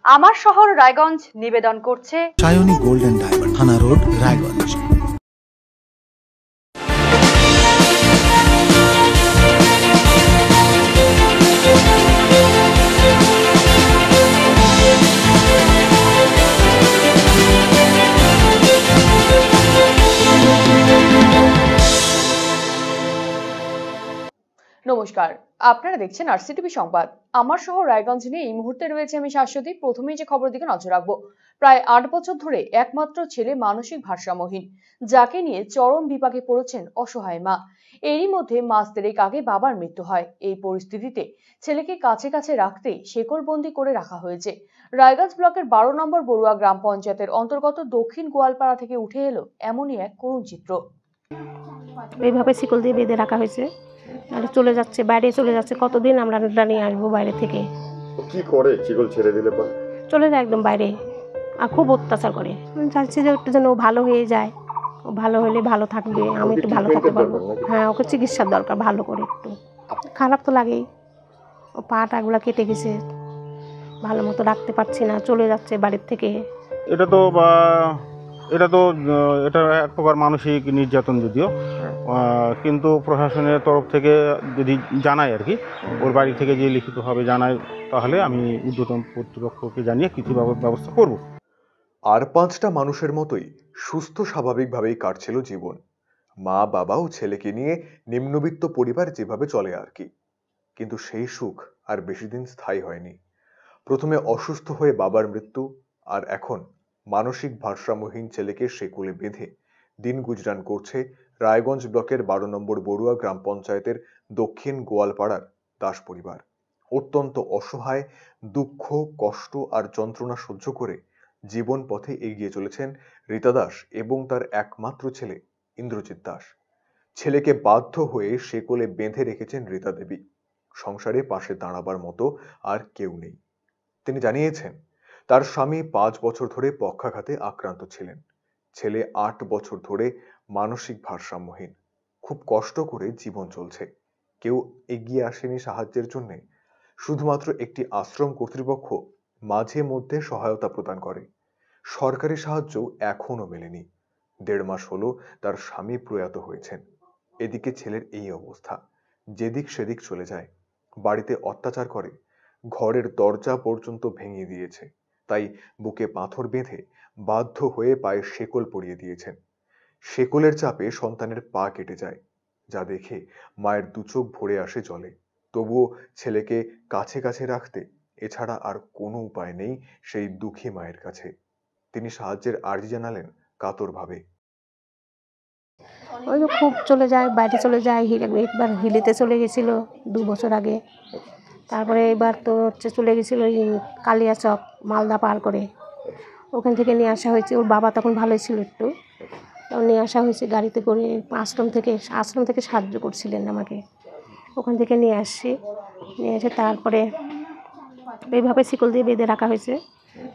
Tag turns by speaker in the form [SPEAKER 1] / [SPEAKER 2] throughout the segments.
[SPEAKER 1] আমার শহর রায়গঞ্জ নিবেদন করছে
[SPEAKER 2] সায়নী গোল্ড এন্ড ডায়মন্ড, থানা রোড, রায়গঞ্জ।
[SPEAKER 1] নমস্কার, আপনারা দেখছেন আরসিটিভি সংবাদ। আমার শহর রায়গঞ্জ নিয়ে এই মুহূর্তে রয়েছে আমি শাশ্বতী। প্রথমেই যে খবরের দিকে নজর রাখবো, প্রায় 8 বছর ধরে একমাত্র ছেলে মানসিক ভারসাম্যহীন, যাকে নিয়ে চরম বিপাকে পড়েছেন অসহায় মা। এরই মধ্যে মাস দেড়েক আগে বাবার মৃত্যু হয়। এই পরিস্থিতিতে ছেলেকে কাছে কাছে রাখতে শেকলবন্দি করে রাখা হয়েছে। রায়গঞ্জ ব্লকের 12 নম্বর বড়ুয়া গ্রাম পঞ্চায়েতের অন্তর্গত দক্ষিণ গোয়ালপাড়া থেকে উঠে এলো এমনই এক করুণ চিত্র।
[SPEAKER 3] এইভাবে শিকল দিয়ে বেঁধে রাখা হয়েছে, আর চলে যাচ্ছে, বাইরে চলে যাচ্ছে। কতদিন আমরা নিয়ে আসবো বাইরে থেকে?
[SPEAKER 4] কি করে শিকল ছেড়ে দিলে পরে?
[SPEAKER 3] চলে যায় একদম বাইরে, আর খুব অত্যাচার করে। আমি চাইছি যে একটু যেন ও ভালো হয়ে যায়, ও ভালো হলে ভালো থাকবে, আমি একটু ভালো থাকতে পারবো। হ্যাঁ, ওকে চিকিৎসার দরকার ভালো করে। একটু খারাপ তো লাগেই, ও পাটাগুলো কেটে গেছে, ভালো মতো রাখতে পারছি না, চলে যাচ্ছে বাড়ির থেকে।
[SPEAKER 4] এটা এক প্রকার মানসিক নির্যাতন যদিও, কিন্তু প্রশাসনের তরফ থেকে যদি জানায় আর কি, ওর বাড়ি থেকে যে লিখিতভাবে জানায়, তাহলে আমি ঊর্ধ্বতন কর্তৃপক্ষকে জানিয়ে কিছু ব্যবস্থা করব।
[SPEAKER 5] আর 5টা মানুষের মতোই সুস্থ স্বাভাবিকভাবেই কাটছিল জীবন। মা বাবা ও ছেলেকে নিয়ে নিম্নবিত্ত পরিবার যেভাবে চলে আর কি। কিন্তু সেই সুখ আর বেশি দিন স্থায়ী হয়নি। প্রথমে অসুস্থ হয়ে বাবার মৃত্যু, আর এখন মানসিক ভারসাম্যহীন ছেলেকে শেকলে বেঁধে দিন গুজরান করছে রায়গঞ্জ ব্লকের 12 নম্বর বড়ুয়া গ্রাম পঞ্চায়েতের দক্ষিণ গোয়ালপাড়ার দাস পরিবার। অত্যন্ত অসহায়, দুঃখ, কষ্ট আর যন্ত্রণা সহ্য করে জীবন পথে এগিয়ে চলেছেন রীতা দাস এবং তার একমাত্র ছেলে ইন্দ্রজিৎ দাস। ছেলেকে বাধ্য হয়ে শেকলে বেঁধে রেখেছেন রীতা দেবী। সংসারে পাশে দাঁড়াবার মতো আর কেউ নেই। তিনি জানিয়েছেন, তার স্বামী 5 বছর ধরে পক্ষাঘাতে আক্রান্ত ছিলেন। ছেলে 8 বছর ধরে মানসিক ভারসাম্যহীন। খুব কষ্ট করে জীবন চলছে। কেউ এগিয়ে আসেনি সাহায্যের জন্য। শুধুমাত্র একটি আশ্রম কর্তৃপক্ষ মাঝে মধ্যে সহায়তা প্রদান করে। সরকারি সাহায্য এখনো মেলেনি। 1.5 মাস হলো তার স্বামী প্রয়াত হয়েছেন। এদিকে ছেলের এই অবস্থা, যেদিক সেদিক চলে যায়, বাড়িতে অত্যাচার করে, ঘরের দরজা পর্যন্ত ভেঙে দিয়েছে। তাই বুকে পাথর বেঁধে বাধ্য হয়ে পায়ে শেকল পরিয়ে দিয়েছেন। শেকলের চাপে সন্তানের পা কেটে যায়, যা দেখে মায়ের দুচোখ ভরে আসে জলে। তবুও ছেলেকে কাছে কাছে রাখতে এছাড়া আর কোনো উপায় নেই সেই দুঃখী মায়ের কাছে। তিনি সাহায্যের আর্জি জানালেন কাতরভাবে।
[SPEAKER 3] ওই যে খুব চলে যায়, বাইরে চলে যায়। একবার হিলিতে চলে গেছিল 2 বছর আগে। তারপরে এবার তো হচ্ছে চলে গেছিল কালিয়াচক, মালদা পার করে। ওখান থেকে নিয়ে আসা হয়েছে। ওর বাবা তখন ভালোই ছিল একটু, তো নিয়ে আসা হয়েছে গাড়িতে করে। আশ্রম থেকে সাহায্য করছিলেন আমাকে। ওখান থেকে নিয়ে আসছি, নিয়ে এসে তারপরে এইভাবে শিকল দিয়ে বেঁধে রাখা হয়েছে,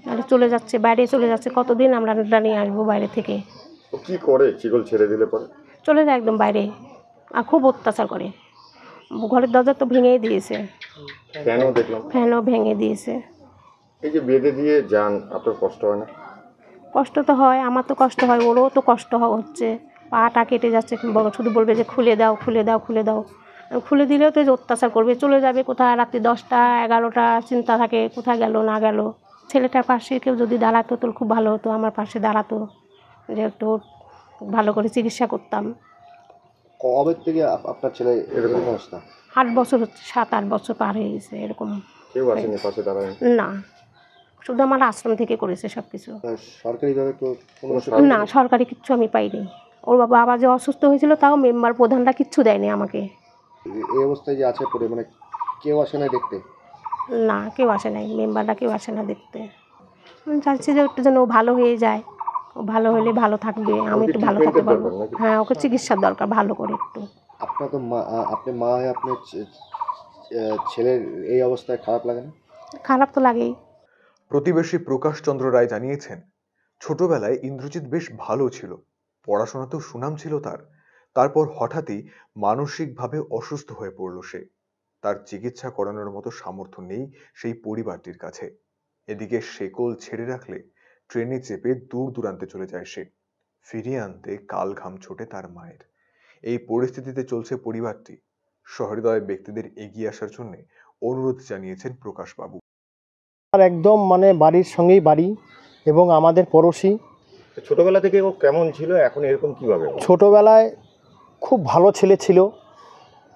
[SPEAKER 3] আর চলে যাচ্ছে, বাইরে চলে যাচ্ছে। কতদিন আমরা নিয়ে আসবো বাইরে থেকে?
[SPEAKER 4] কি করে শিকল ছেড়ে দিলে পরে?
[SPEAKER 3] চলে যায় একদম বাইরে, আর খুব অত্যাচার করে। ঘরের দরজা তো ভেঙেই দিয়েছে, ফ্যানও ভেঙে দিয়েছে।
[SPEAKER 4] এই যে বেঁধে দিয়ে যান, আপনার কষ্ট হয় না?
[SPEAKER 3] কষ্ট তো হয়, আমার তো কষ্ট হয়, ওরও তো কষ্ট হচ্ছে। পাটা কেটে যাচ্ছে, শুধু বলবে যে খুলে দাও, খুলে দাও, খুলে দাও। খুলে দিলেও তো অত্যাচার করবে, চলে যাবে কোথায়, রাত্রি 10টা 11টা চিন্তা থাকে কোথায় গেল না গেল। ছেলেটার পাশে কেউ যদি দাঁড়াতো তো খুব ভালো হতো, আমার পাশে দাঁড়াতো, যে একটু ভালো করে চিকিৎসা করতাম।
[SPEAKER 6] কবে থেকে আপনার ছেলে এরকম অবস্থা?
[SPEAKER 3] 8 বছর হচ্ছে, 7-8 বছর পার হয়ে গেছে এরকম।
[SPEAKER 4] কেউ আসেনি পাশে দাঁড়ায়?
[SPEAKER 3] না, শুধু আমার আশ্রম থেকে করেছে সব কিছু।
[SPEAKER 6] সরকারিভাবে তো
[SPEAKER 3] না, সরকারি কিচ্ছু আমি পাইনি। ওর বাবা যে অসুস্থ হয়েছিল, তাও মেম্বার প্রধানরা কিচ্ছু দেয়নি আমাকে।
[SPEAKER 6] এই অবস্থায় যে আছে পড়ে, মানে কেউ আসে না দেখতে?
[SPEAKER 3] না, কেউ আসে নাই, মেম্বাররা কেউ আসে না দেখতে। আমি চাইছি যে একটু যেন ও ভালো হয়ে যায়, ও ভালো হলে ভালো থাকবে, আমি একটু ভালো থাকতে পারবো। হ্যাঁ, ওকে চিকিৎসার দরকার ভালো করে একটু।
[SPEAKER 6] আপনার তো আপনি মা হয়ে আপনার ছেলের এই অবস্থায় খারাপ লাগে না?
[SPEAKER 3] খারাপ তো লাগেই।
[SPEAKER 5] প্রতিবেশী প্রকাশ চন্দ্র রায় জানিয়েছেন, ছোটবেলায় ইন্দ্রজিৎ বেশ ভালো ছিল, পড়াশোনাতেও সুনাম ছিল তার। তারপর হঠাৎই মানসিকভাবে অসুস্থ হয়ে পড়ল সে। তার চিকিৎসা করানোর মতো সামর্থ্য নেই সেই পরিবারটির কাছে। এদিকে শেকল ছেড়ে রাখলে ট্রেনে চেপে দূর দূরান্তে চলে যায় সে। ফিরিয়ে আনতে কাল ঘাম ছোটে তার মায়ের। এই পরিস্থিতিতে চলছে পরিবারটি। সহৃদয় ব্যক্তিদের এগিয়ে আসার জন্য অনুরোধ জানিয়েছেন প্রকাশবাবু।
[SPEAKER 7] আর একদম বাড়ির সঙ্গেই বাড়ি এবং আমাদের পড়োশি।
[SPEAKER 8] ছোটবেলা থেকে ও কেমন ছিল, এখন এরকম কিভাবে?
[SPEAKER 7] ছোটবেলায় খুব ভালো ছেলে ছিল,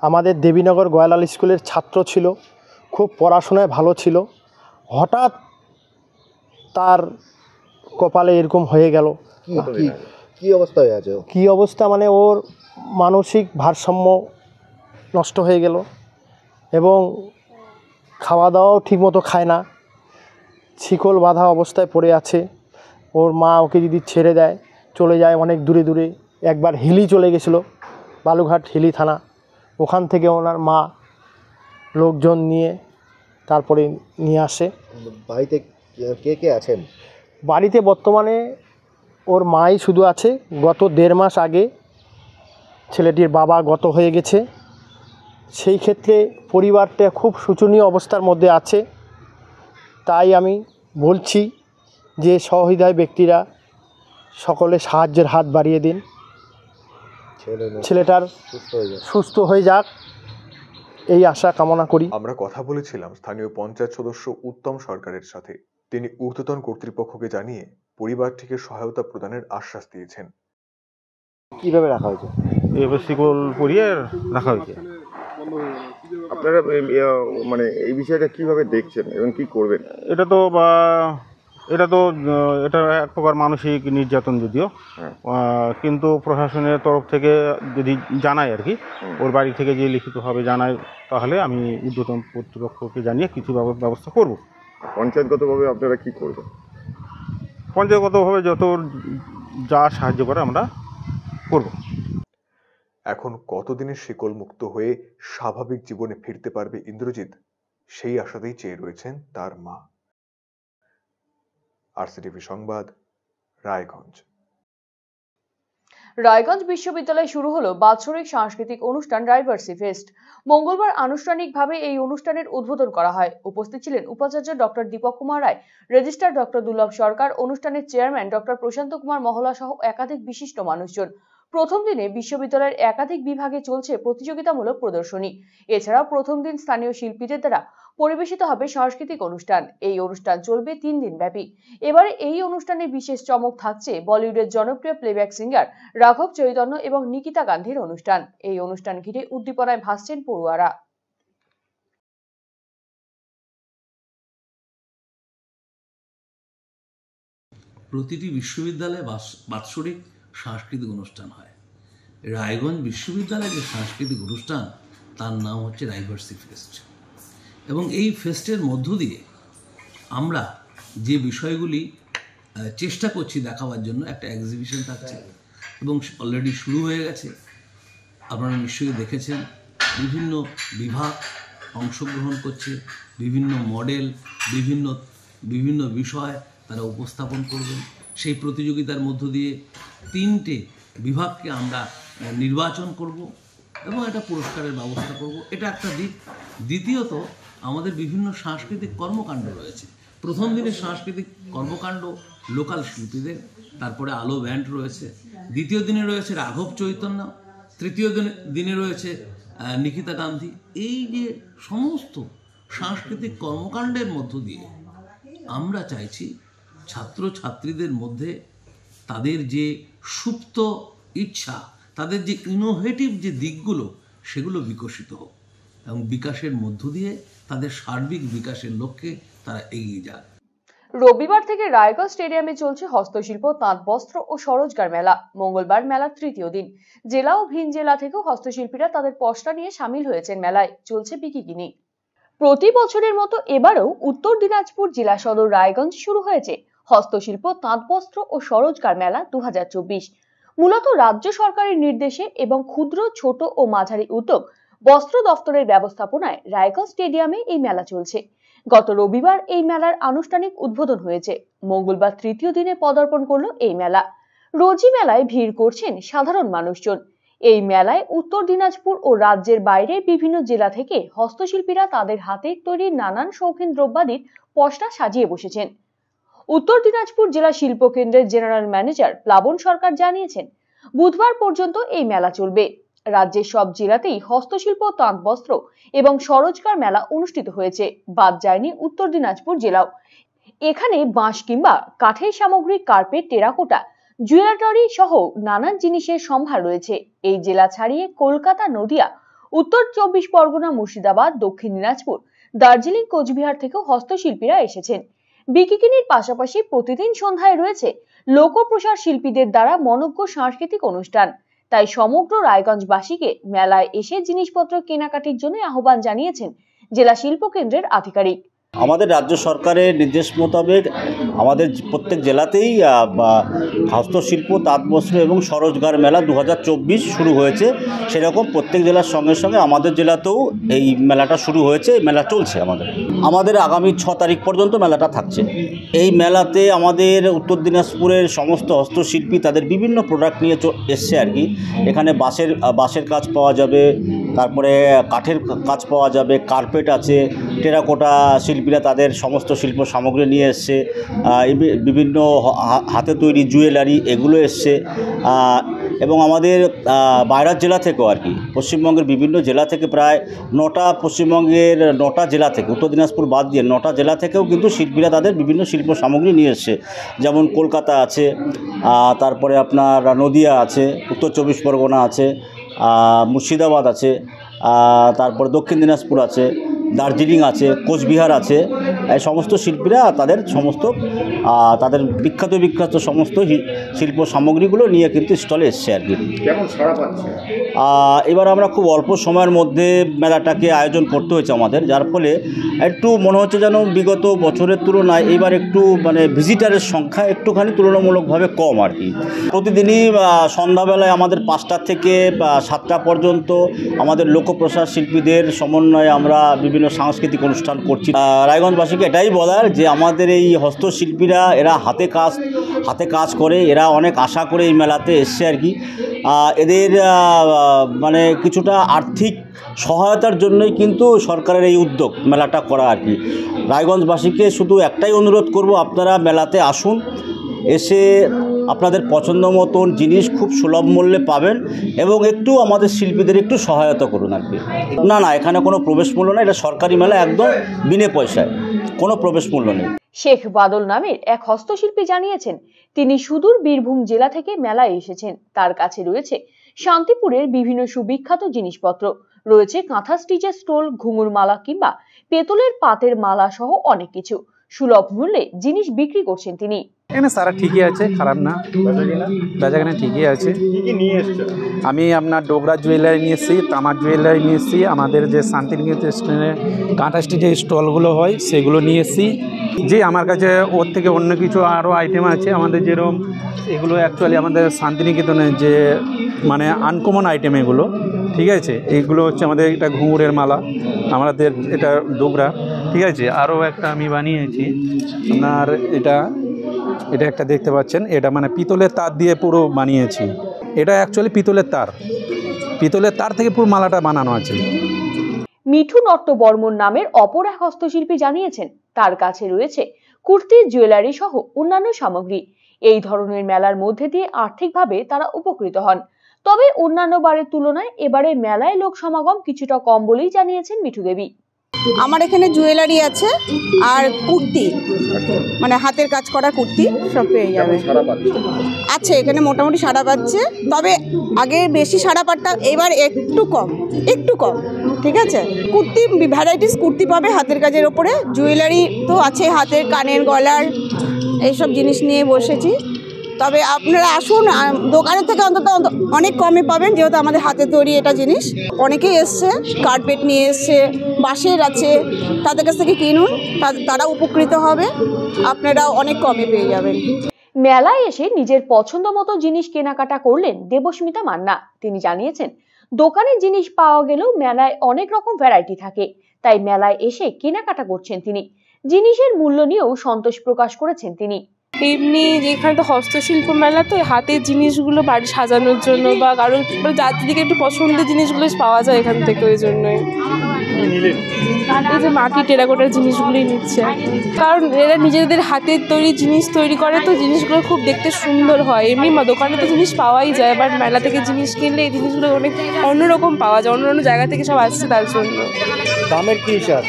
[SPEAKER 7] আমাদের দেবীনগর গয়ালাল স্কুলের ছাত্র ছিল, খুব পড়াশোনায় ভালো ছিল। হঠাৎ তার কপালে এরকম হয়ে গেল।
[SPEAKER 6] কি অবস্থা হয়ে আছে?
[SPEAKER 7] কি অবস্থা ওর মানসিক ভারসাম্য নষ্ট হয়ে গেল এবং খাওয়া দাওয়াও ঠিকমতো খায় না, শিকল বাঁধা অবস্থায় পড়ে আছে। ওর মা ওকে যদি ছেড়ে দেয় চলে যায় অনেক দূরে দূরে। একবার হিলি চলে গেছিলো, বালুঘাট হিলি থানা, ওখান থেকে ওনার মা লোকজন নিয়ে তারপরে নিয়ে আসে।
[SPEAKER 6] বাড়িতে কে কে আছেন?
[SPEAKER 7] বাড়িতে বর্তমানে ওর মাই শুধু আছে। গত 1.5 মাস আগে ছেলেটির বাবা গত হয়ে গেছে। সেই ক্ষেত্রে পরিবারটা খুব শোচনীয় অবস্থার মধ্যে আছে। তাই আমি বলছি যে সহৃদয় ব্যক্তিরা সকলে সাহায্যের হাত বাড়িয়ে দিন, ছেলেটার সুস্থ হয়ে যাক এই আশা কামনা করি।
[SPEAKER 5] আমরা কথা বলেছিলাম স্থানীয় পঞ্চায়েত সদস্য উত্তম সরকারের সাথে। তিনি ঊর্ধ্বতন কর্তৃপক্ষকে জানিয়ে পরিবারটিকে সহায়তা প্রদানের আশ্বাস দিয়েছেন।
[SPEAKER 6] কিভাবে রাখা হয়েছে?
[SPEAKER 4] এবার শিকল পরিয়ে রাখা হয়েছে।
[SPEAKER 8] আপনারা এই বিষয়টা কিভাবে দেখছেন এবং কি করবেন?
[SPEAKER 4] এটা এক প্রকার মানসিক নির্যাতন যদিও, কিন্তু প্রশাসনের তরফ থেকে যদি জানায় আর কি, ওর বাড়ি থেকে যে লিখিতভাবে জানায়, তাহলে আমি ঊর্ধ্বতন কর্তৃপক্ষকে জানিয়ে কিছু ব্যবস্থা করব।
[SPEAKER 8] পঞ্চায়েতগতভাবে আপনারা কি করবেন?
[SPEAKER 4] পঞ্চায়েতগতভাবে যত যা সাহায্য করে আমরা করব।
[SPEAKER 5] এখন কতদিনের শিকল মুক্ত হয়ে স্বাভাবিক জীবনে ফিরতে পারবে ইন্দ্রজিৎ, সেই আশাতেই চেয়ে রয়েছেন তার মা। আরসিটিভি সংবাদ, রায়গঞ্জ।
[SPEAKER 1] রায়গঞ্জ বিশ্ববিদ্যালয়ে শুরু হলো বাৎসরিক সাংস্কৃতিক অনুষ্ঠান ডাইভার্সি ফেস্ট। মঙ্গলবার আনুষ্ঠানিকভাবে এই অনুষ্ঠানের উদ্বোধন করা হয়। উপস্থিত ছিলেন উপাচার্য ডক্টর দীপক কুমার রায়, রেজিস্ট্রার ডক্টর দুর্লভ সরকার, অনুষ্ঠানের চেয়ারম্যান ডক্টর প্রশান্ত কুমার মহলা সহ একাধিক বিশিষ্ট মানুষজন। প্রথম দিনে বিশ্ববিদ্যালয়ের একাধিক বিভাগে চলছে প্রতিযোগিতামূলক প্রদর্শনী। এছাড়াও প্রথম দিন স্থানীয় শিল্পীদের দ্বারা পরিবেশিত হবে সাংস্কৃতিক অনুষ্ঠান। এই অনুষ্ঠান চলবে 3 দিন ব্যাপী। এবারে এই অনুষ্ঠানে বিশেষ চমক থাকছে বলিউডের জনপ্রিয় প্লেব্যাক সিঙ্গার রাঘব চৈতন্য এবং নিকিতা গান্ধীর অনুষ্ঠান। এই অনুষ্ঠান ঘিরে উদ্দীপনায় ভাসছেন পড়ুয়ারা।
[SPEAKER 9] প্রতিটি বিশ্ববিদ্যালয়ে বাৎসরিক সাংস্কৃতিক অনুষ্ঠান হয়। রায়গঞ্জ বিশ্ববিদ্যালয়ের যে সাংস্কৃতিক অনুষ্ঠান তার নাম হচ্ছে ডাইভার্সি ফেস্ট, এবং এই ফেস্টের মধ্য দিয়ে আমরা যে বিষয়গুলি চেষ্টা করছি দেখাবার জন্য, একটা এক্সিবিশন থাকছে এবং অলরেডি শুরু হয়ে গেছে। আপনারা নিশ্চয়ই দেখেছেন বিভিন্ন বিভাগ অংশগ্রহণ করছে, বিভিন্ন মডেল, বিভিন্ন বিষয় তারা উপস্থাপন করবেন। সেই প্রতিযোগিতার মধ্য দিয়ে 3টে বিভাগকে আমরা নির্বাচন করব এবং একটা পুরস্কারের ব্যবস্থা করব। এটা একটা দিক। দ্বিতীয়ত, আমাদের বিভিন্ন সাংস্কৃতিক কর্মকাণ্ড রয়েছে। প্রথম দিনে সাংস্কৃতিক কর্মকাণ্ড লোকাল শিল্পীদের, তারপরে আলো ব্যান্ড রয়েছে। দ্বিতীয় দিনে রয়েছে রাঘব চৈতন্য, তৃতীয় দিনে রয়েছে নিকিতা গান্ধী। এই যে সমস্ত সাংস্কৃতিক কর্মকাণ্ডের মধ্য দিয়ে আমরা চাইছি ছাত্রছাত্রীদের মধ্যে তাদের যে সুপ্ত ইচ্ছা, তাদের যে ইনোভেটিভ যে দিকগুলো, সেগুলো বিকশিত হোক এবং বিকাশের মধ্য দিয়ে তাদের সার্বিক বিকাশের লক্ষ্যে তারা এগিয়ে যায়।
[SPEAKER 1] রবিবার থেকে রায়গঞ্জ স্টেডিয়ামে চলছে হস্তশিল্প, তাঁত বস্ত্র ও স্বরোজগার মেলা। মঙ্গলবার মেলার 3য় দিন। জেলা ও ভিন জেলা থেকেও হস্তশিল্পীরা তাদের পসরা নিয়ে সামিল হয়েছেন মেলায়। চলছে বিকিকিনি। প্রতি বছরের মতো এবারেও উত্তর দিনাজপুর জেলা সদর রায়গঞ্জ শুরু হয়েছে হস্তশিল্প, তাঁত বস্ত্র ও স্বরোজগার মেলা 2024। মূলত রাজ্য সরকারের নির্দেশে এবং ক্ষুদ্র, ছোট ও মাঝারি উদ্যোগ বস্ত্র দফতরের ব্যবস্থাপনায় রায়গঞ্জ স্টেডিয়ামে এই মেলা চলছে। গত রবিবার এই মেলার আনুষ্ঠানিক উদ্বোধন হয়েছে। মঙ্গলবার 3য় দিনে পদার্পণ করলো এই মেলা। রোজই মেলায় ভিড় করছেন সাধারণ মানুষজন। এই মেলায় উত্তর দিনাজপুর ও রাজ্যের বাইরে বিভিন্ন জেলা থেকে হস্তশিল্পীরা তাদের হাতের তৈরি নানান শৌখিন দ্রব্যাদির পসরা সাজিয়ে বসেছেন। উত্তর দিনাজপুর জেলা শিল্প কেন্দ্রের জেনারেল ম্যানেজার প্লাবন সরকার জানিয়েছেন, বুধবার পর্যন্ত এই মেলা চলবে। রাজ্যের সব জেলাতেই হস্তশিল্প, তাঁত বস্ত্র এবং স্বরোজগার মেলা অনুষ্ঠিত হয়েছে, বাদ যায়নি উত্তর দিনাজপুর জেলাও। এখানে বাঁশ কিংবা কাঠের সামগ্রী, কার্পেট, টেরাকোটা, জুয়েলারি সহ নানান জিনিসের সম্ভার রয়েছে। এই জেলা ছাড়িয়ে কলকাতা, নদিয়া, উত্তর 24 পরগনা, মুর্শিদাবাদ, দক্ষিণ দিনাজপুর, দার্জিলিং, কোচবিহার থেকেও হস্তশিল্পীরা এসেছেন। বিকিকিনির পাশাপাশি প্রতিদিন সন্ধ্যায় রয়েছে লোকপ্রসার শিল্পীদের দ্বারা মনোজ্ঞ সাংস্কৃতিক অনুষ্ঠান। তাই সমগ্র রায়গঞ্জবাসীকে মেলায় এসে জিনিসপত্র কেনাকাটির জন্য আহ্বান জানিয়েছেন জেলা শিল্প কেন্দ্রের আধিকারিক।
[SPEAKER 10] আমাদের রাজ্য সরকারের নির্দেশ মোতাবেক আমাদের প্রত্যেক জেলাতেই হস্তশিল্প, তাঁতবস্ত্র এবং স্বরোজগার মেলা 2024 শুরু হয়েছে। সেরকম প্রত্যেক জেলার সঙ্গে সঙ্গে আমাদের জেলাতেও এই মেলাটা শুরু হয়েছে, মেলা চলছে। আমাদের আগামী 6 তারিখ পর্যন্ত মেলাটা থাকছে। এই মেলাতে আমাদের উত্তর দিনাজপুরের সমস্ত হস্তশিল্পী তাদের বিভিন্ন প্রোডাক্ট নিয়ে এসছে আর কি। এখানে বাঁশের কাজ পাওয়া যাবে, তারপরে কাঠের কাজ পাওয়া যাবে, কার্পেট আছে, টেরাকোটা শিল্পীরা তাদের সমস্ত শিল্প সামগ্রী নিয়ে এসছে, বিভিন্ন হাতে তৈরি জুয়েলারি এগুলো এসছে। এবং আমাদের বাইরের জেলা থেকেও আর কি, পশ্চিমবঙ্গের বিভিন্ন জেলা থেকে প্রায় 9টা, পশ্চিমবঙ্গের 9টা জেলা থেকে, উত্তর দিনাজপুর বাদ দিয়ে 9টা জেলা থেকেও কিন্তু শিল্পীরা তাদের বিভিন্ন শিল্প সামগ্রী নিয়ে এসছে। যেমন কলকাতা আছে, তারপরে আপনার নদিয়া আছে, উত্তর 24 পরগনা আছে, মুর্শিদাবাদ আছে, তারপরে দক্ষিণ দিনাজপুর আছে, দার্জিলিং আছে, কোচবিহার আছে। এই সমস্ত শিল্পীরা তাদের বিখ্যাত সমস্ত শিল্প সামগ্রীগুলো নিয়ে কিন্তু স্টলে এসছে আর কি।
[SPEAKER 8] কেমন সাড়া পাচ্ছে?
[SPEAKER 10] এবার আমরা খুব অল্প সময়ের মধ্যে মেলাটাকে আয়োজন করতে হয়েছে আমাদের, যার ফলে একটু মনে হচ্ছে যেন বিগত বছরের তুলনায় এবার একটু ভিজিটারের সংখ্যা একটুখানি তুলনামূলকভাবে কম আর কি। প্রতিদিনই সন্ধ্যাবেলায় আমাদের 5টা থেকে 7টা পর্যন্ত আমাদের লোকপ্রসার শিল্পীদের সমন্বয়ে আমরা বিভিন্ন সাংস্কৃতিক অনুষ্ঠান করছি। রায়গঞ্জবাসীকে এটাই বলার যে আমাদের এই হস্তশিল্পীরা এরা হাতে কাজ করে, এরা অনেক আশা করে এই মেলাতে এসছে আর কি। এদের কিছুটা আর্থিক সহায়তার জন্যই কিন্তু সরকারের এই উদ্যোগ মেলাটা করা আর কি। রায়গঞ্জবাসীকে শুধু একটাই অনুরোধ করব, আপনারা মেলাতে আসুন, এসে আপনাদের পছন্দ মতন জিনিস খুব সুলভ মূল্যে পাবেন এবং একটু আমাদের শিল্পীদের একটু সহায়তা করুন আর কি। না, এখানে কোনো প্রবেশ মূল্য নেই, এটা সরকারি মেলা, একদম বিনে পয়সায়, কোনো প্রবেশ মূল্য নেই।
[SPEAKER 1] শেখ বাদল নামের এক হস্তশিল্পী জানিয়েছেন, তিনি সুদূর বীরভূম জেলা থেকে মেলায় এসেছেন। তার কাছে রয়েছে শান্তিপুরের বিভিন্ন সুবিখ্যাত জিনিসপত্র, রয়েছে কাঁথা স্টিচের স্টোল, ঘুঙুর মালা কিংবা পেতলের পাতের মালা সহ অনেক কিছু। সুলভ মূল্যে জিনিস বিক্রি করছেন তিনি।
[SPEAKER 11] এখানে সারা ঠিকই আছে, খারাপ না, বেচাকেনা ঠিকই আছে। আমি আপনার ডোগরা জুয়েলারি নিয়ে এসেছি, তামার জুয়েলারি নিয়ে এসেছি, আমাদের যে শান্তিনিকেতনে কাঁথা স্টিচের স্টলগুলো হয় সেগুলো নিয়ে এসেছি। যে আমার কাছে ওর থেকে অন্য কিছু আরও আইটেম আছে আমাদের, যেরকম এগুলো অ্যাকচুয়ালি আমাদের শান্তিনিকেতনের যে আনকমন আইটেম এগুলো, ঠিক আছে। এইগুলো হচ্ছে আমাদের এটা ঘুঙুরের মালা, আমাদের এটা ডোগরা, ঠিক আছে। আরও একটা আমি বানিয়েছি আপনার, এটা একটা দেখতে পাচ্ছেন, এটা পিতলের তার দিয়ে পুরো বানিয়েছি। এটা অ্যাকচুয়ালি পিতলের তার থেকে পুরো মালাটা বানানো আছে।
[SPEAKER 1] মিঠু নট্ট বর্মন নামের অপর এক হস্তশিল্পী জানিয়েছেন, তার কাছে রয়েছে কুর্তি, জুয়েলারি সহ অন্যান্য সামগ্রী। এই ধরনের মেলার মধ্যে দিয়ে আর্থিকভাবে তারা উপকৃত হন। তবে অন্যান্য বারের তুলনায় এবারে মেলায় লোক সমাগম কিছুটা কম বলেই জানিয়েছেন মিঠু দেবী।
[SPEAKER 12] আমার এখানে জুয়েলারি আছে আর কুর্তি, হাতের কাজ করা কুর্তি সব পেয়ে যাবে। আছে এখানে মোটামুটি সাড়া পাচ্ছে, তবে আগে বেশি সাড়া পাঠটা, এবার একটু কম, ঠিক আছে। কুর্তি ভ্যারাইটিস কুর্তি পাবে হাতের কাজের ওপরে। জুয়েলারি তো আছে, হাতের কানের, গলার এইসব জিনিস নিয়ে বসেছি। তবে আপনারা আসুন, দোকানের থেকে অন্তত অনেক কমে পাবেন, যেহেতু আমাদের হাতে তৈরি এটা জিনিস। অনেকেই এসছে, কার্পেট নিয়ে এসছে, বাঁশের আছে, তাদের কাছ থেকে কিনুন, তারা উপকৃত হবে, আপনারাও অনেক কমে পেয়ে যাবেন।
[SPEAKER 1] মেলায় এসে নিজের পছন্দ মতো জিনিস কেনাকাটা করলেন দেবস্মিতা মান্না। তিনি জানিয়েছেন, দোকানে জিনিস পাওয়া গেলেও মেলায় অনেক রকম ভ্যারাইটি থাকে, তাই মেলায় এসে কেনাকাটা করছেন তিনি। জিনিসের মূল্য নিয়েও সন্তোষ প্রকাশ করেছেন তিনি।
[SPEAKER 13] এমনি এখানে তো হস্তশিল্প মেলা, তো হাতের জিনিসগুলো বাড়ি সাজানোর জন্য বা কারো যাত্রীদিকে একটু পছন্দের জিনিসগুলো পাওয়া যায় এখান থেকে, ওই জন্যই এই যে মাটি টেরাকোটার জিনিসগুলোই নিচ্ছে কারণ এরা নিজেদের হাতের তৈরি জিনিস তৈরি করে, তো জিনিসগুলো খুব দেখতে সুন্দর হয়। এমনি দোকানে তো জিনিস পাওয়াই যায়, বাট মেলা থেকে জিনিস কিনলে এই জিনিসগুলো অনেক অন্যরকম পাওয়া যায়, অন্য অন্য জায়গা থেকে সব আসছে তার জন্য।
[SPEAKER 7] দামের কি হিসাব?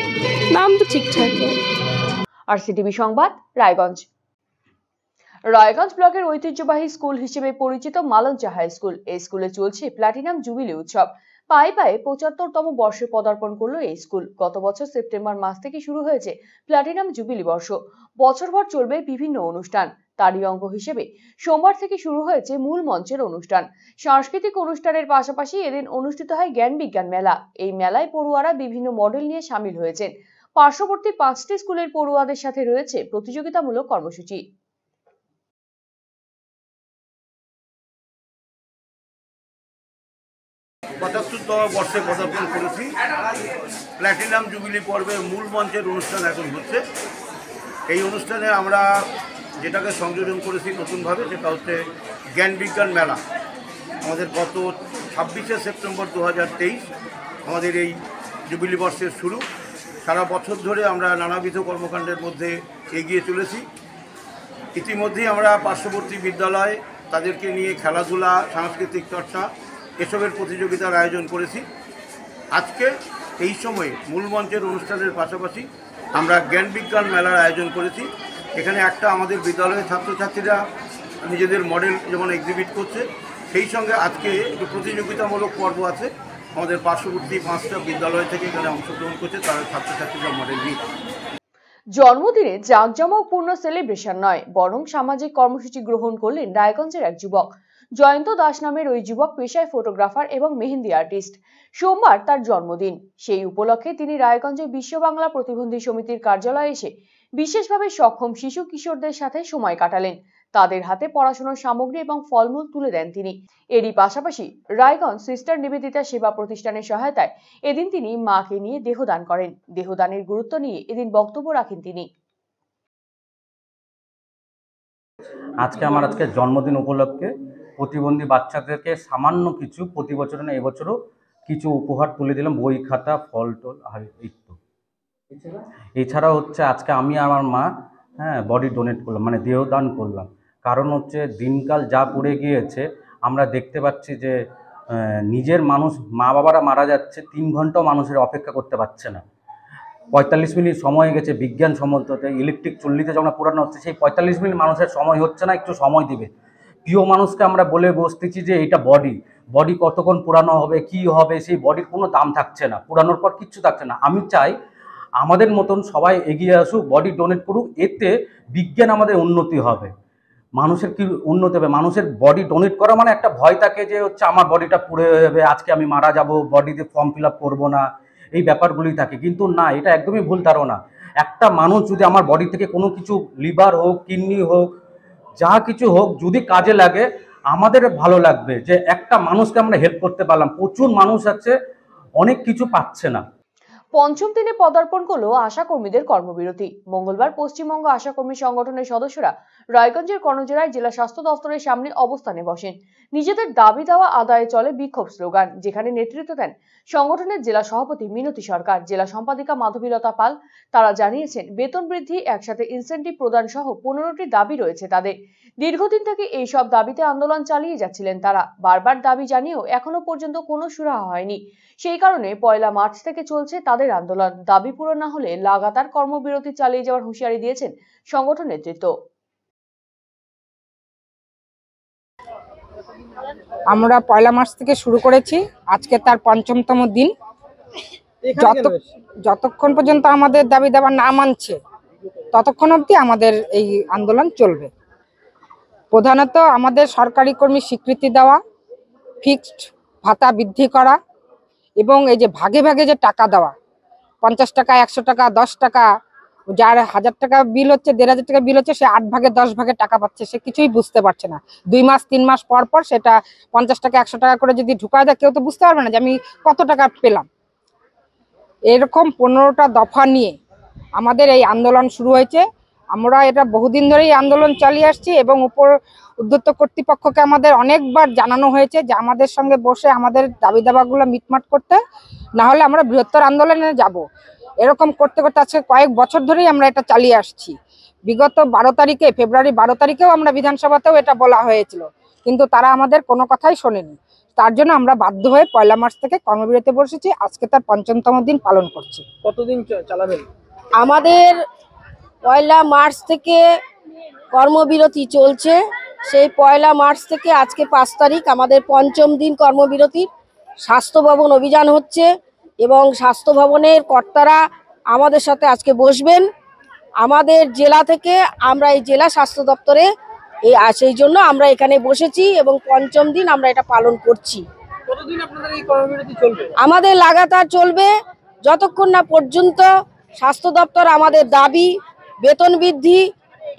[SPEAKER 13] দাম তো ঠিকঠাক।
[SPEAKER 1] RCTV সংবাদ, রায়গঞ্জ। রায়গঞ্জ ব্লকের ঐতিহ্যবাহী স্কুল হিসেবে পরিচিত মালঞ্চা হাই স্কুল। এই স্কুলে চলছে প্লাটিনাম জুবিলি উৎসব। পায়ে পায়ে ৭৫তম বর্ষে পদার্পণ করলো এই স্কুল। গত বছর সেপ্টেম্বর মাস থেকে শুরু হয়েছে প্লাটিনাম জুবিলি বর্ষ। বছরভর চলবে বিভিন্ন অনুষ্ঠান। তারই অঙ্গ হিসেবে সোমবার থেকে শুরু হয়েছে মূল মঞ্চের অনুষ্ঠান। সাংস্কৃতিক অনুষ্ঠানের পাশাপাশি এদিন অনুষ্ঠিত হয় জ্ঞান বিজ্ঞান মেলা। এই মেলায় পড়ুয়ারা বিভিন্ন মডেল নিয়ে সামিল হয়েছেন। পার্শ্ববর্তী 5টি স্কুলের পড়ুয়াদের সাথে রয়েছে প্রতিযোগিতামূলক কর্মসূচি।
[SPEAKER 14] ৭৫তম বর্ষে পদার্পণ করেছি। প্ল্যাটিনাম জুবিলি পর্বে মূল মঞ্চের অনুষ্ঠান এখন হচ্ছে। এই অনুষ্ঠানে আমরা যেটাকে সংযোজন করেছি নতুনভাবে, সেটা হচ্ছে জ্ঞান বিজ্ঞান মেলা। আমাদের গত 26শে সেপ্টেম্বর 2023 আমাদের এই জুবিলি বর্ষের শুরু। সারা বছর ধরে আমরা নানাবিধ কর্মকাণ্ডের মধ্যে এগিয়ে চলেছি। ইতিমধ্যেই আমরা পার্শ্ববর্তী বিদ্যালয় তাদেরকে নিয়ে খেলাধুলা, সাংস্কৃতিক চর্চা এসবের প্রতিযোগিতার আয়োজন করেছি। আজকে এই সময়ে মূল মঞ্চের অনুষ্ঠানের পাশাপাশি আমরা জ্ঞান বিজ্ঞান মেলার আয়োজন করেছি। এখানে একটা আমাদের বিদ্যালয়ের ছাত্রছাত্রীরা নিজেদের মডেল যেমন এক্সিবিট করছে, সেই সঙ্গে আজকে একটু প্রতিযোগিতামূলক পর্ব আছে। আমাদের পার্শ্ববর্তী 5টা বিদ্যালয় থেকে এখানে অংশগ্রহণ করছে, তারা ছাত্রছাত্রীরা মডেল নিয়ে।
[SPEAKER 1] জন্মদিনে জাঁকজমকপূর্ণ সেলিব্রেশন নয়, বরং সামাজিক কর্মসূচি গ্রহণ করলেন রায়গঞ্জের এক যুবক। জয়ন্ত দাস নামের ওই যুবক পেশায় ফটোগ্রাফার এবং মেহেন্দি আর্টিস্ট। সোমবার তার জন্মদিন। সেই উপলক্ষে তিনি রায়গঞ্জে বিশ্ব বাংলা প্রতিবন্ধী সমিতির কার্যালয়ে এসে বিশেষভাবে সক্ষম শিশু কিশোরদের সাথে সময় কাটালেন। তাদের হাতে পড়াশোনার সামগ্রী এবং ফলমূল তুলে দেন তিনি। এরই পাশাপাশি রায়গঞ্জ সিস্টার নিবেদিতা সেবা প্রতিষ্ঠানের সহায়তায় এদিন তিনি মাকে নিয়ে দেহদান করেন। দেহদানের গুরুত্ব নিয়ে এদিন বক্তব্য রাখেন তিনি।
[SPEAKER 10] আজকে জন্মদিন উপলক্ষে প্রতিবন্ধী বাচ্চাদেরকে সামান্য কিছু, প্রতি বছর না এবছরও কিছু উপহার তুলে দিলাম, বই খাতা ফল টল এই তো। এছাড়া হচ্ছে আজকে আমি আমার মা বডি ডোনেট করলাম, মানে দেহদান করলাম। কারণ হচ্ছে দিনকাল যা পড়ে গিয়েছে, আমরা দেখতে পাচ্ছি যে নিজের মানুষ, মা বাবারা মারা যাচ্ছে, 3 ঘন্টাও মানুষের অপেক্ষা করতে পারছে না। 45 মিনিট সময় গেছে বিজ্ঞান সম্মততে, ইলেকট্রিক চুল্লিতে যখন পোড়ানো হচ্ছে, সেই 45 মিনিট মানুষের সময় হচ্ছে না, একটু সময় দিবে। প্রিয় মানুষকে আমরা বলে বসতেছি যে এটা বডি কতক্ষণ পোড়ানো হবে, কি হবে, সেই বডির কোনো দাম থাকছে না, পোড়ানোর পর কিচ্ছু থাকছে না। আমি চাই আমাদের মতন সবাই এগিয়ে আসুক, বডি ডোনেট করুক। এতে বিজ্ঞান আমাদের উন্নতি হবে, মানুষের কি উন্নতি হবে। মানুষের বডি ডোনেট করা মানে একটা ভয় থাকে যে হচ্ছে আমার বডিটা পুড়ে যাবে, আজকে আমি মারা যাব, বডিতে ফর্ম ফিল আপ করবো না, এই ব্যাপারগুলি থাকে। কিন্তু না, এটা একদমই ভুল ধারণা। একটা মানুষ যদি আমার বডি থেকে কোনো কিছু, লিভার হোক, কিডনি হোক, যা কিছু হোক, যদি কাজে লাগে, আমাদের ভালো লাগবে যে একটা মানুষকে আমরা হেল্প করতে পারলাম। প্রচুর মানুষ আছে অনেক কিছু পাচ্ছে না।
[SPEAKER 1] পঞ্চম দিনে পদার্পণ করলো আশাকর্মীদের কর্মবিরতি। মঙ্গলবার পশ্চিমবঙ্গ আশাকর্মী সংগঠনের সদস্যরা রায়গঞ্জের কর্ণজোড়ায় জেলা স্বাস্থ্য দফতরের সামনে অবস্থানে বসেন। নিজেদের দাবি দেওয়া আদায়ে চলে বিক্ষোভ স্লোগান, যেখানে নেতৃত্ব দেন সংগঠনের জেলা সভাপতি মিনতি সরকার, জেলা সম্পাদিকা মাধবীলতা পাল। তারা জানিয়েছেন বেতন বৃদ্ধি, একসাথে ইনসেন্টিভ প্রদান সহ 15টি দাবি রয়েছে তাদের। দীর্ঘদিন থেকে এই সব দাবিতে আন্দোলন চালিয়ে যাচ্ছিলেন তারা। বারবার দাবি জানিয়েও এখনো পর্যন্ত কোনো সুরাহা হয়নি। সেই কারণে 1 মার্চ থেকে চলছে তাদের আন্দোলন। দাবি পূরণ না হলে লাগাতার কর্মবিরতি চালিয়ে যাওয়ার হুঁশিয়ারি দিয়েছেন সংগঠন নেতৃত্ব।
[SPEAKER 15] আমরা 1 মার্চ থেকে শুরু করেছি, আজকে তার 5মতম দিন। যতক্ষণ পর্যন্ত আমাদের দাবি দাবা না মানছে, ততক্ষণ অবধি আমাদের এই আন্দোলন চলবে। প্রধানত আমাদের সরকারি কর্মী স্বীকৃতি দেওয়া, ফিক্সড ভাতা বৃদ্ধি করা, এবং এই যে ভাগে ভাগে যে টাকা দেওয়া, 50 টাকা, 100 টাকা, 10 টাকা, যার 1000 টাকা বিল হচ্ছে, 1500 টাকা বিল হচ্ছে, সে 8 ভাগে 10 ভাগে টাকা পাচ্ছে, সে কিছুই বুঝতে পারছে না। 2 মাস 3 মাস পর পর সেটা 50 টাকা 100 টাকা করে যদি ঢুকায় দেয়, কেউ তো বুঝতে পারবে না যে আমি কত টাকা পেলাম। এরকম 15টা দফা নিয়ে আমাদের এই আন্দোলন শুরু হয়েছে। আমরা এটা বহুদিন ধরেই আন্দোলন চালিয়ে আসছি এবং উদ্ধত্ত কর্তৃপক্ষকে আমাদের অনেকবার জানানো হয়েছে যে আমাদের সঙ্গে বসে আমাদের দাবি দাবাগুলো মিটমাট করতে, না হলে আমরা বৃহত্তর আন্দোলনে যাব। এরকম করতে করতে আজকে কয়েক বছর ধরেই আমরা এটা চালিয়ে আসছি। বিগত 12 তারিখে, ফেব্রুয়ারি 12 তারিখেও আমরা বিধানসভাতেও এটা বলা হয়েছিল, কিন্তু তারা আমাদের কোনো কথাই শোনেনি। তার জন্য আমরা বাধ্য হয়ে 1 মার্চ থেকে কর্মবিরতি বসেছি। আজকে তার ৫ম দিন পালন করছি।
[SPEAKER 7] কতদিন চালাবেন?
[SPEAKER 16] আমাদের 1 মার্চ থেকে কর্মবিরতি চলছে। সেই 1 মার্চ থেকে আজকে 5 তারিখ আমাদের 5ম দিন কর্মবিরতির। স্বাস্থ্য ভবন অভিযান হচ্ছে এবং স্বাস্থ্য ভবনের কর্তারা আমাদের সাথে আজকে বসবেন। আমাদের জেলা থেকে আমরা এই জেলা স্বাস্থ্য দপ্তরে সেই জন্য আমরা এখানে বসেছি এবং 5ম দিন আমরা এটা পালন করছি।
[SPEAKER 7] কতদিন আপনাদের এই কর্মবিরতি চলবে?
[SPEAKER 16] আমাদের লাগাতার চলবে যতক্ষণ না পর্যন্ত স্বাস্থ্য দপ্তর আমাদের দাবি, বেতন বৃদ্ধি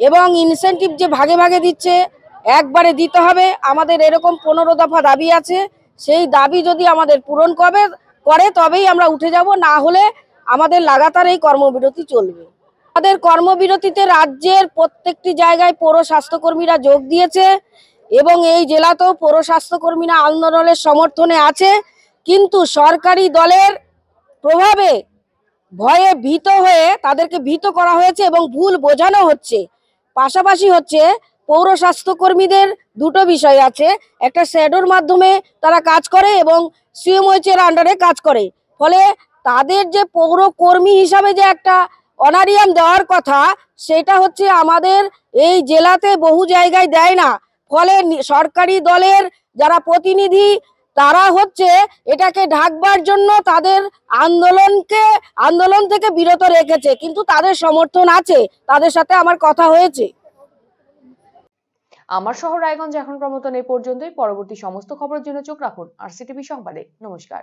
[SPEAKER 16] এবং ইনসেনটিভ যে ভাগে ভাগে দিচ্ছে একবারে দিতে হবে। আমাদের এরকম 15 দফা দাবি আছে। সেই দাবি যদি আমাদের পূরণ করে তবেই আমরা উঠে যাব, না হলে আমাদের লাগাতার এই কর্মবিরতি চলবে। আমাদের কর্মবিরতিতে রাজ্যের প্রত্যেকটি জায়গায় পৌর স্বাস্থ্যকর্মীরা যোগ দিয়েছে এবং এই জেলাতেও পৌর স্বাস্থ্যকর্মীরা আন্দোলনের সমর্থনে আছে, কিন্তু সরকারি দলের প্রভাবে ভয়ে ভীত হয়ে তাদেরকে ভীত করা হয়েছে এবং ভুল বোঝানো হচ্ছে। পাশাপাশি হচ্ছে পৌর স্বাস্থ্যকর্মীদের দুটো বিষয় আছে, একটা শ্যাডোর মাধ্যমে তারা কাজ করে এবং সিএমওএইচ এর আন্ডারে কাজ করে। ফলে তাদের যে পৌর কর্মী হিসাবে যে একটা অনারিয়াম দেওয়ার কথা, সেটা হচ্ছে আমাদের এই জেলাতে বহু জায়গায় দেয় না। ফলে সরকারি দলের যারা প্রতিনিধি তারা হচ্ছে এটাকে ঢাকবার জন্য তাদের আন্দোলন থেকে বিরত রেখেছে, কিন্তু তাদের সমর্থন আছে, তাদের সাথে আমার কথা হয়েছে।
[SPEAKER 1] আমার শহর রায়গঞ্জ এখনকার মতন এই পর্যন্তই। পরবর্তী সমস্ত খবরের জন্য চোখ রাখুন RCTV সংবাদে। নমস্কার।